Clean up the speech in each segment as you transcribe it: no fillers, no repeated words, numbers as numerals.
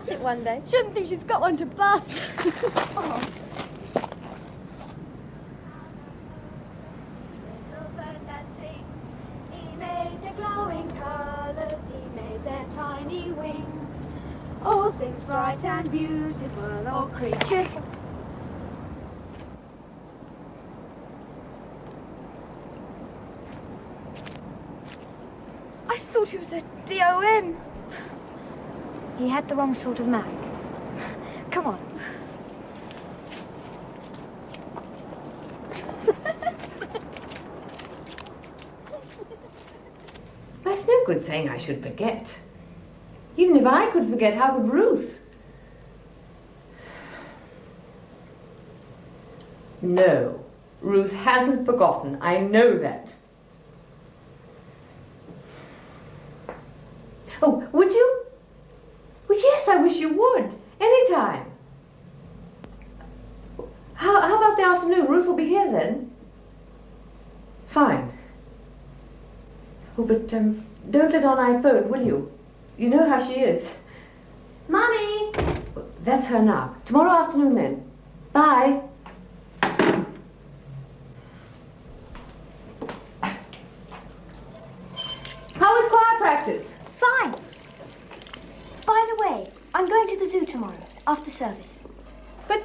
bust it one day. Shouldn't think she's got one to bust. Oh. He made the glowing colours, he made their tiny wings. All things bright and beautiful, all creatures. I thought he was a DOM. He had the wrong sort of Mac. Come on. That's no good saying I should forget. Even if I could forget, how could Ruth? No, Ruth hasn't forgotten. I know that. Oh, would you? Well, yes, I wish you would. Anytime. How about the afternoon? Ruth will be here then. Fine. Oh, but don't let on I phoned, will you? You know how she is. Mummy! That's her now. Tomorrow afternoon then. Bye. How was choir practice? Fine. By the way, I'm going to the zoo tomorrow, after service. But...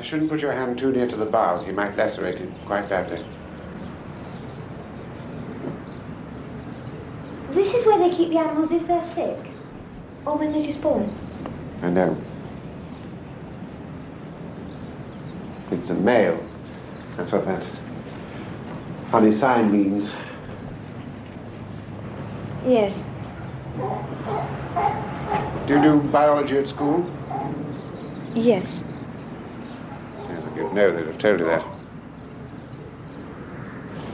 I shouldn't put your hand too near to the bars. He might lacerate it quite badly. This is where they keep the animals if they're sick, or when they're just born. I know. It's a male. That's what that funny sign means. Yes. Do you do biology at school? Yes. Yeah, you'd know, they'd have told you that.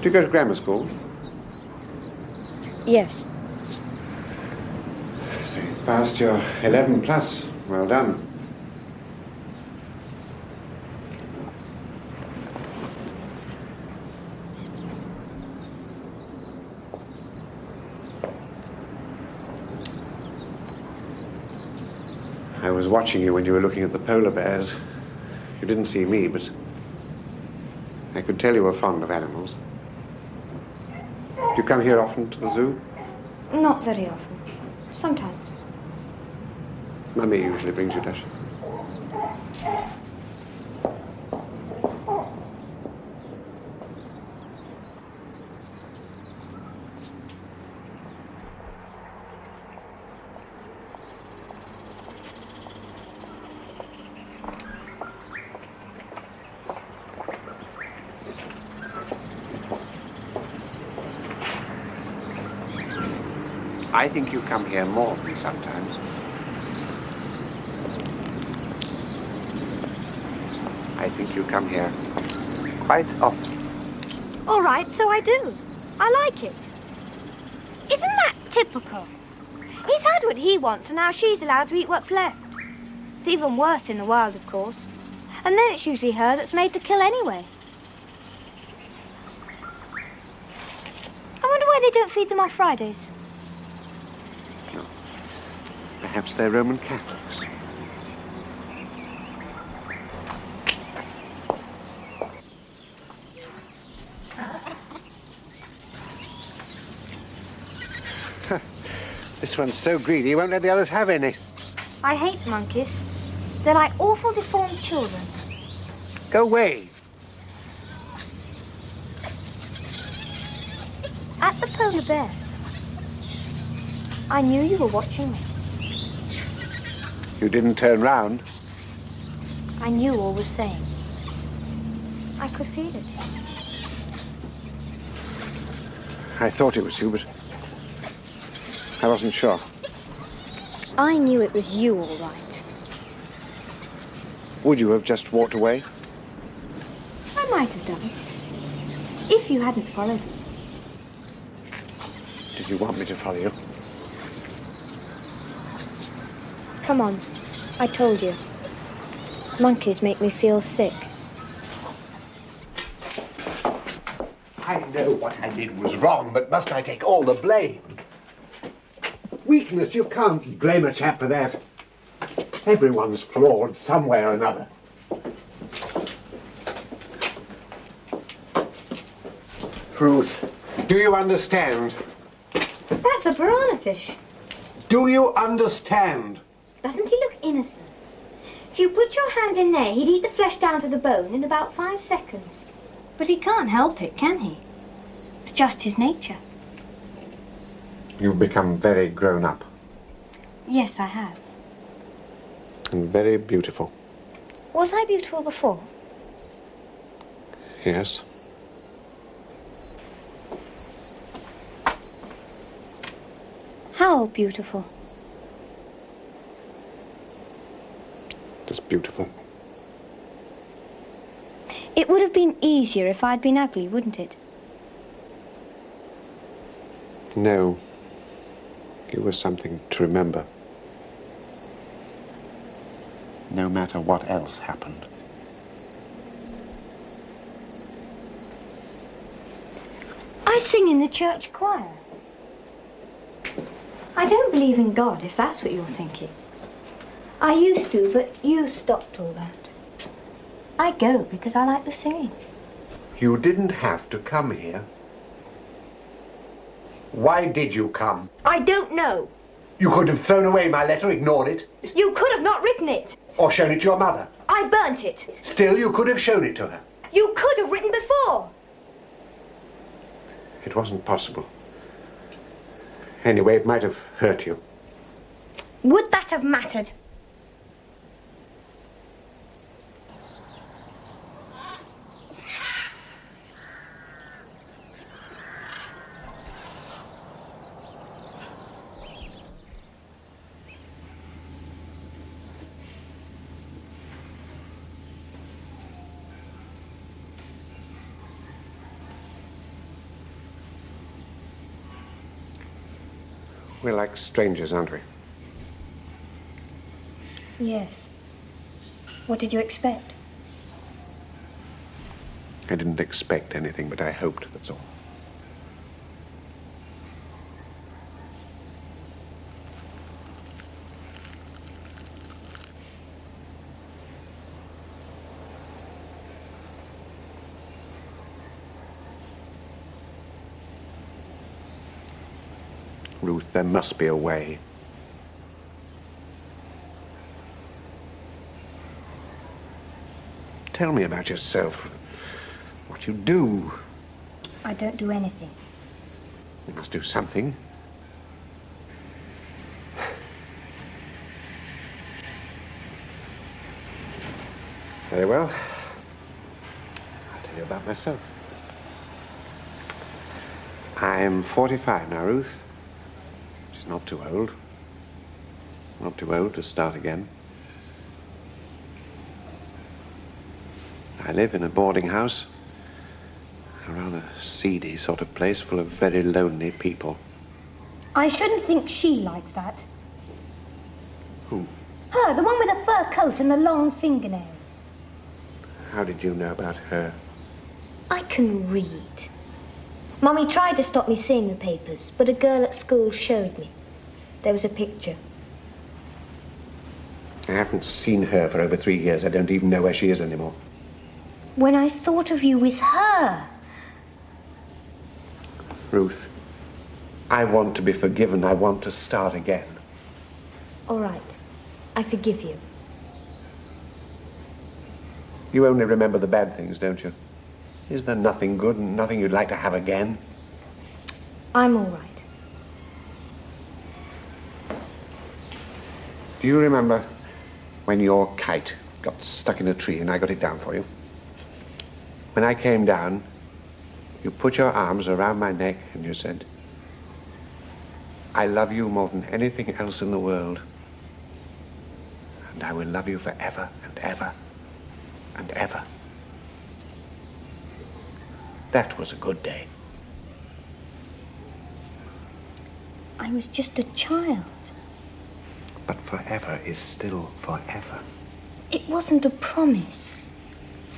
Do you go to grammar school? Yes. So you passed your 11 plus. Well done. I was watching you when you were looking at the polar bears. You didn't see me, but I could tell you were fond of animals. Do you come here often to the zoo? Not very often. Sometimes. Mummy usually brings you, does she? I think you come here more than sometimes. I think you come here quite often. All right, so I do. I like it. Isn't that typical? He's had what he wants, and now she's allowed to eat what's left. It's even worse in the wild, of course. And then it's usually her that's made to kill anyway. I wonder why they don't feed them on Fridays. Perhaps they're Roman Catholics. This one's so greedy, he won't let the others have any. I hate monkeys. They're like awful deformed children. Go away. At the polar bears, I knew you were watching me. You didn't turn round. I knew all was same. I could feel it. I thought it was you, but I wasn't sure. I knew it was you, all right. Would you have just walked away? I might have done. If you hadn't followed me. Did you want me to follow you? Come on. I told you. Monkeys make me feel sick. I know what I did was wrong, but must I take all the blame? Weakness, you can't blame a chap for that. Everyone's flawed some way or another. Ruth, do you understand? That's a piranha fish. Do you understand? Doesn't he look innocent? If you put your hand in there, he'd eat the flesh down to the bone in about 5 seconds. But he can't help it, can he? It's just his nature. You've become very grown up Yes, I have. and very beautiful. Was I beautiful before? Yes. How beautiful? Just beautiful. It would have been easier if I'd been ugly, wouldn't it? No. You were something to remember. No matter what else happened. I sing in the church choir. I don't believe in God, if that's what you're thinking. I used to, but you stopped all that. I go because I like the singing. You didn't have to come here. Why did you come? I don't know. You could have thrown away my letter, ignored it, You could have not written it. or shown it to your mother. I burnt it. Still, you could have shown it to her. You could have written before. It wasn't possible. Anyway, it might have hurt you. Would that have mattered? We're like strangers, aren't we? Yes. What did you expect? I didn't expect anything, but I hoped, that's all. Ruth, there must be a way. Tell me about yourself. What you do. I don't do anything. You must do something. Very well. I'll tell you about myself. I'm 45 now, Ruth. Which is not too old. Not too old to start again. I live in a boarding house. A rather seedy sort of place full of very lonely people. I shouldn't think she likes that. Who? Her, the one with the fur coat and the long fingernails. How did you know about her? I can read. Mummy tried to stop me seeing the papers, but a girl at school showed me. There was a picture. I haven't seen her for over 3 years. I don't even know where she is anymore. When I thought of you with her. Ruth, I want to be forgiven. I want to start again. All right. I forgive you. You only remember the bad things, don't you? Is there nothing good and nothing you'd like to have again? I'm all right. Do you remember when your kite got stuck in a tree and I got it down for you? When I came down, you put your arms around my neck and you said, I love you more than anything else in the world. And I will love you forever and ever and ever. That was a good day. I was just a child. But forever is still forever. It wasn't a promise.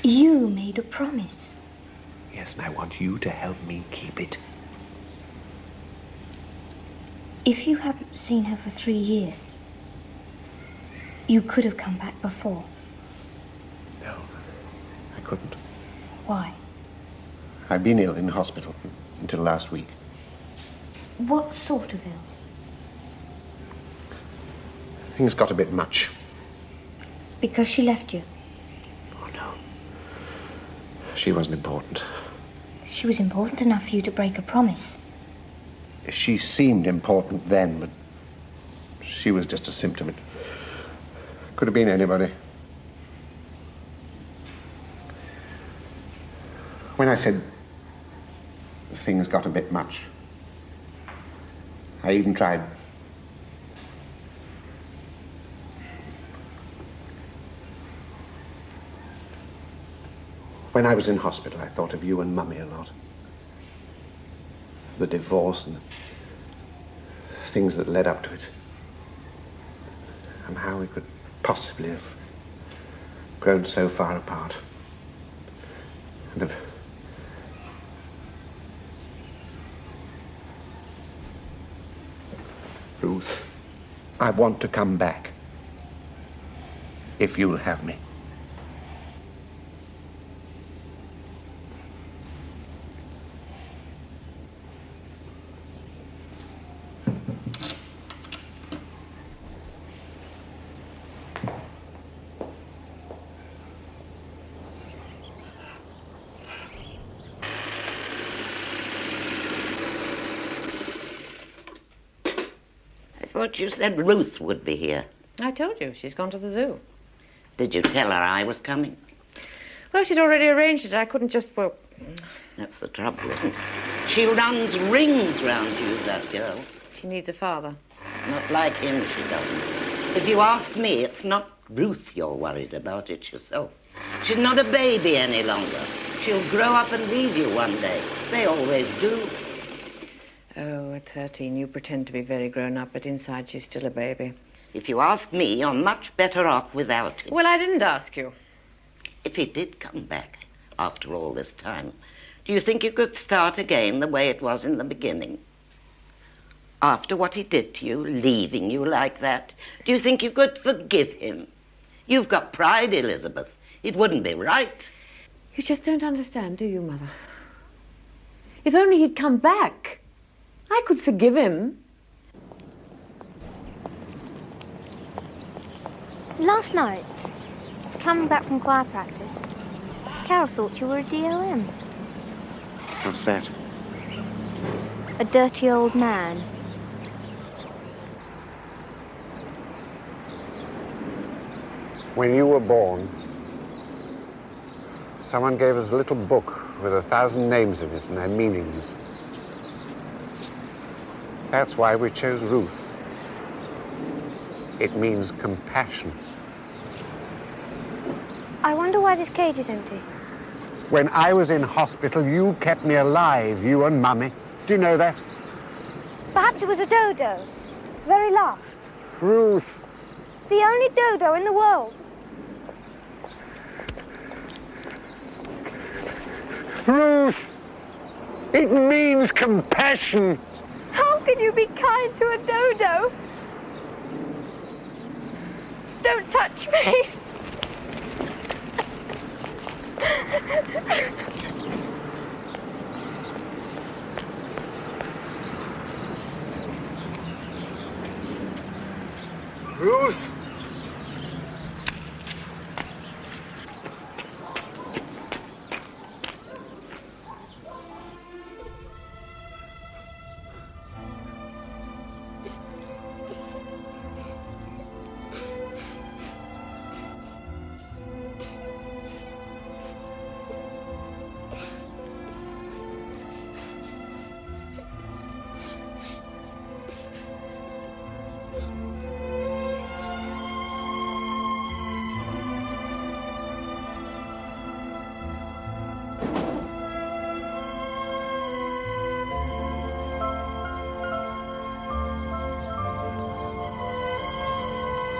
You made a promise. Yes, and I want you to help me keep it. If you haven't seen her for 3 years, you could have come back before. No, I couldn't. Why? I've been ill in hospital until last week. What sort of ill? Things got a bit much. Because she left you. Oh, no. She wasn't important. She was important enough for you to break a promise. She seemed important then, but she was just a symptom. It could have been anybody. When I said things got a bit much, I even tried. When I was in hospital, I thought of you and Mummy a lot. The divorce and the things that led up to it. And how we could possibly have grown so far apart. And have... Ruth, I want to come back. If you'll have me. thought you said Ruth would be here. I told you, she's gone to the zoo. Did you tell her I was coming? Well, she'd already arranged it. I couldn't just, well... That's the trouble, isn't it? She runs rings round you, that girl. She needs a father. Not like him, she doesn't. If you ask me, it's not Ruth you're worried about, it's yourself. She's not a baby any longer. She'll grow up and leave you one day. They always do. Oh, at 13, you pretend to be very grown up, but inside she's still a baby. If you ask me, you're much better off without him. Well, I didn't ask you. If he did come back after all this time, do you think you could start again the way it was in the beginning? After what he did to you, leaving you like that, do you think you could forgive him? You've got pride, Elizabeth. It wouldn't be right. You just don't understand, do you, Mother? If only he'd come back, I could forgive him. Last night, coming back from choir practice, Carol thought you were a DOM. What's that? A dirty old man. When you were born, someone gave us a little book with 1,000 names in it and their meanings. That's why we chose Ruth. It means compassion. I wonder why this cage is empty. When I was in hospital, you kept me alive, you and Mummy. Do you know that? Perhaps it was a dodo. Very last. Ruth. The only dodo in the world. Ruth! It means compassion. How can you be kind to a dodo? Don't touch me. Ruth!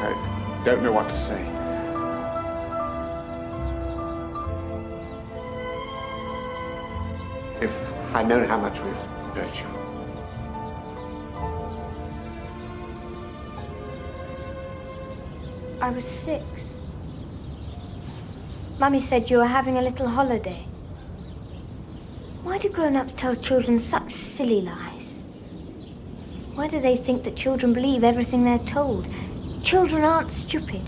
I don't know what to say. If I'd known how much we've hurt you. I was 6. Mummy said you were having a little holiday. Why do grown-ups tell children such silly lies? Why do they think that children believe everything they're told? Children aren't stupid.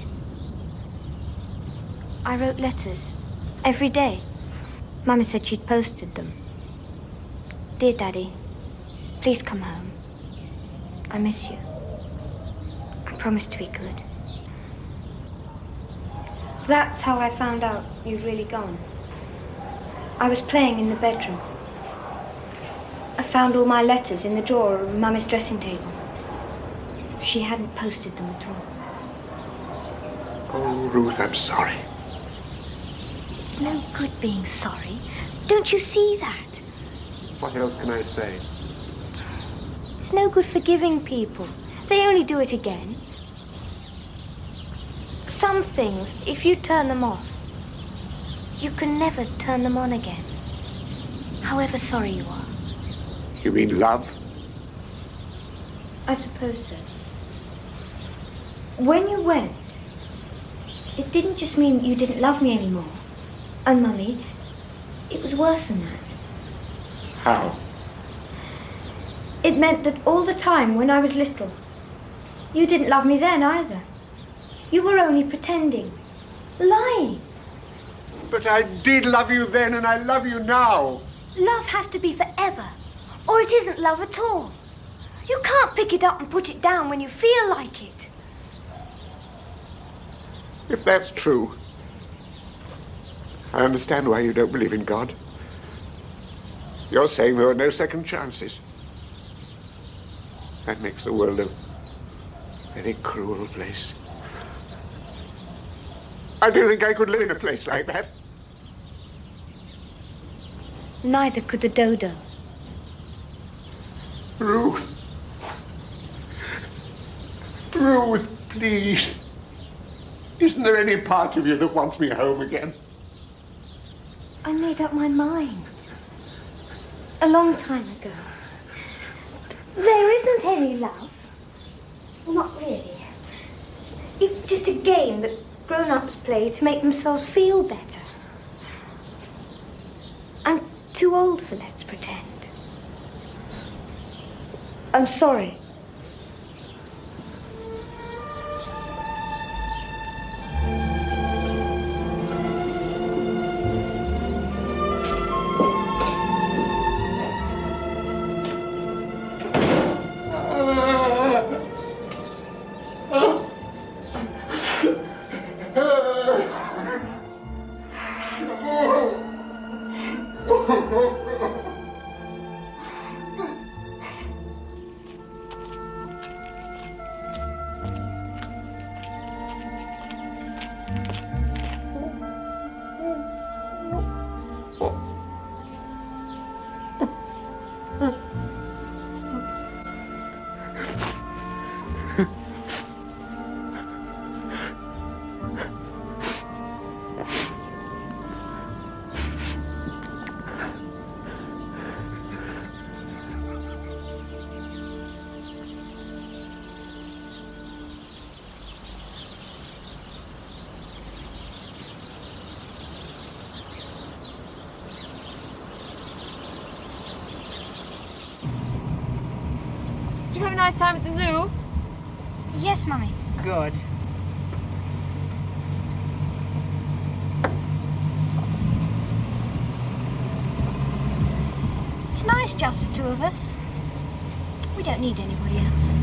I wrote letters every day. Mummy said she'd posted them. Dear Daddy, please come home. I miss you. I promise to be good. That's how I found out you'd really gone. I was playing in the bedroom. I found all my letters in the drawer of Mummy's dressing table. She hadn't posted them at all. Oh, Ruth, I'm sorry. It's no good being sorry. Don't you see that? What else can I say? It's no good forgiving people. They only do it again. Some things, if you turn them off, you can never turn them on again, however sorry you are. You mean love? I suppose so. When you went, it didn't just mean you didn't love me anymore. And Mummy, it was worse than that. How? It meant that all the time when I was little, you didn't love me then either. You were only pretending, lying. But I did love you then and I love you now. Love has to be forever, or it isn't love at all. You can't pick it up and put it down when you feel like it. If that's true, I understand why you don't believe in God. You're saying there are no second chances. That makes the world a very cruel place. I don't think I could live in a place like that. Neither could the dodo. Ruth. Ruth, please. Isn't there any part of you that wants me home again? I made up my mind. A long time ago. There isn't any love. Not really. It's just a game that grown-ups play to make themselves feel better. I'm too old for let's pretend. I'm sorry. Did you have a nice time at the zoo? Yes, Mummy. Good. It's nice just the two of us. We don't need anybody else.